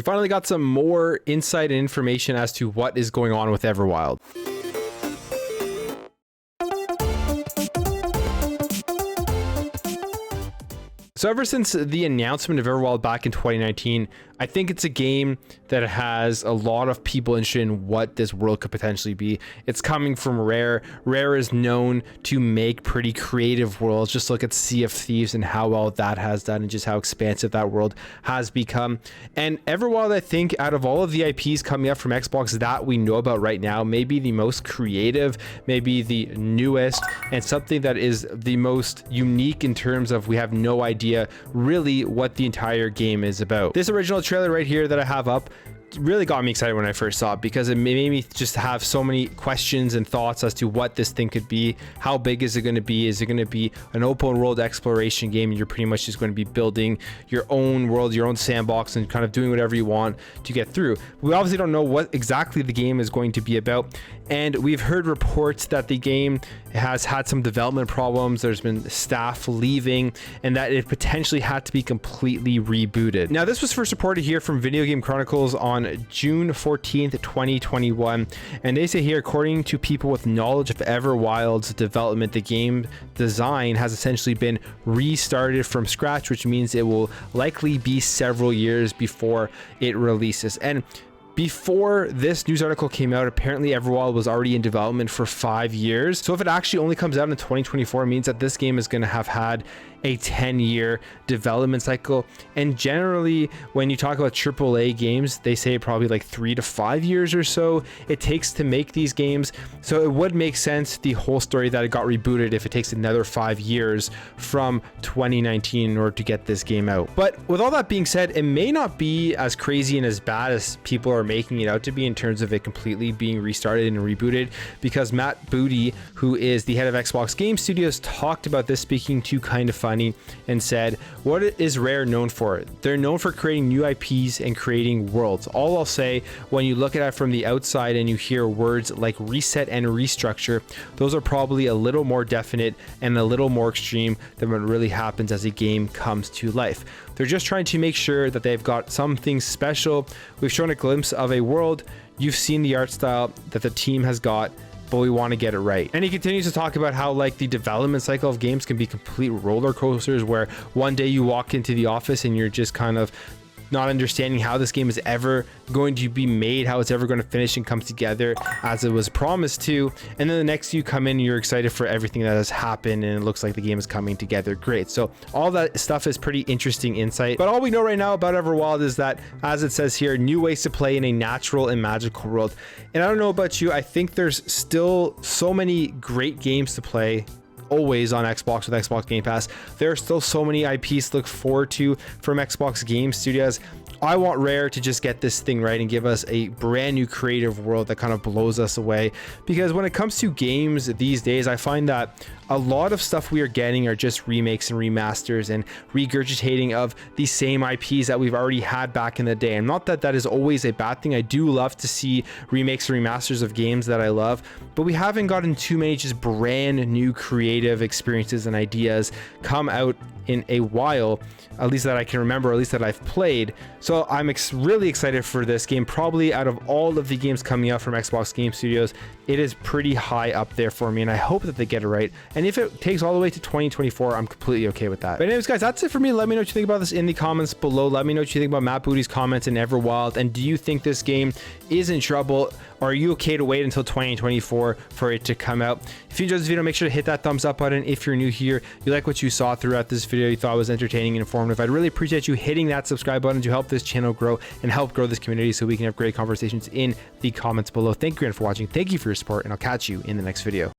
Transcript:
finally got some more insight and information as to what is going on with Everwild. So ever since the announcement of Everwild back in 2019, I think it's a game that has a lot of people interested in what this world could potentially be. It's coming from Rare. Rare is known to make pretty creative worlds. Just look at Sea of Thieves and how well that has done and just how expansive that world has become. And Everwild, I think, out of all of the IPs coming up from Xbox that we know about right now, maybe the most creative, maybe the newest, and something that is the most unique in terms of we have no idea really what the entire game is about. This original trailer right here that I have up really got me excited when I first saw it, because it made me just have so many questions and thoughts as to what this thing could be. How big is it going to be? Is it going to be an open world exploration game and you're pretty much just going to be building your own world, your own sandbox, and kind of doing whatever you want to get through? We obviously don't know what exactly the game is going to be about, and we've heard reports that the game has had some development problems. There's been staff leaving and that it potentially had to be completely rebooted. Now, this was first reported here from Video Game Chronicles on June 14th, 2021, and they say here, according to people with knowledge of Everwild's development, the game design has essentially been restarted from scratch, which means it will likely be several years before it releases. And before this news article came out, apparently Everwild was already in development for 5 years. So if it actually only comes out in 2024, it means that this game is going to have had a 10-year development cycle. And generally, when you talk about AAA games, they say probably like 3 to 5 years or so it takes to make these games. So it would make sense, the whole story, that it got rebooted if it takes another 5 years from 2019 in order to get this game out. But with all that being said, it may not be as crazy and as bad as people are making it out to be in terms of it completely being restarted and rebooted, because Matt Booty, who is the head of Xbox Game Studios, talked about this, speaking to Kind of Funny, and said, what is Rare known for? They're known for creating new IPs and creating worlds. All I'll say, when you look at it from the outside and you hear words like reset and restructure, those are probably a little more definite and a little more extreme than what really happens as a game comes to life. They're just trying to make sure that they've got something special. We've shown a glimpse of a world. You've seen the art style that the team has got, but we want to get it right. And he continues to talk about how like the development cycle of games can be complete roller coasters, where one day you walk into the office and you're just kind of not understanding how this game is ever going to be made, how it's ever going to finish and come together as it was promised to. And then the next you come in and you're excited for everything that has happened and it looks like the game is coming together great. So all that stuff is pretty interesting insight. But all we know right now about Everwild is that, as it says here, new ways to play in a natural and magical world. And I don't know about you, I think there's still so many great games to play always on Xbox with Xbox Game Pass. There are still so many IPs to look forward to from Xbox Game Studios. I want Rare to just get this thing right and give us a brand new creative world that kind of blows us away, because when it comes to games these days, I find that a lot of stuff we are getting are just remakes and remasters and regurgitating of the same IPs that we've already had back in the day. And not that that is always a bad thing. I do love to see remakes and remasters of games that I love, but we haven't gotten too many just brand new creative experiences and ideas come out in a while, at least that I can remember, or at least that I've played. So I'm really excited for this game. Probably out of all of the games coming out from Xbox Game Studios, it is pretty high up there for me, and I hope that they get it right. And if it takes all the way to 2024, I'm completely okay with that. But anyways, guys, that's it for me. Let me know what you think about this in the comments below. Let me know what you think about Matt Booty's comments in Everwild, and do you think this game is in trouble? Or are you okay to wait until 2024 for it to come out? If you enjoyed this video, make sure to hit that thumbs up button. If you're new here, you like what you saw throughout this video, you thought it was entertaining and informative, I'd really appreciate you hitting that subscribe button to help this channel grow and help grow this community so we can have great conversations in the comments below. Thank you again for watching. Thank you for your support, and I'll catch you in the next video.